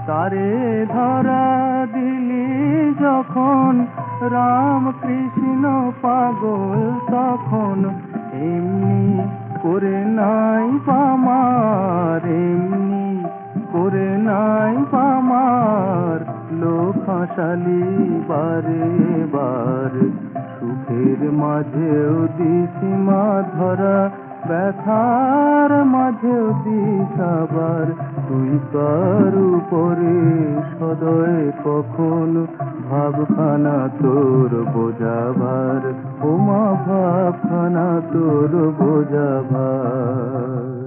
তারে ধরা দিলি যখন রাম কৃষ্ণ পাগল তখন এমনি করে নাই পামার, এমনি করে নাই পামার। লোক হাসালি বারে বার, সুখের মাঝেও দিশিমা ধরা, ব্যথার মাঝেও দিশাবার। তুই কার উপরে সদয় কখন ভাবখানা তোর বোঝাবার, ওমা ভাবখানা তোর বোঝাবার।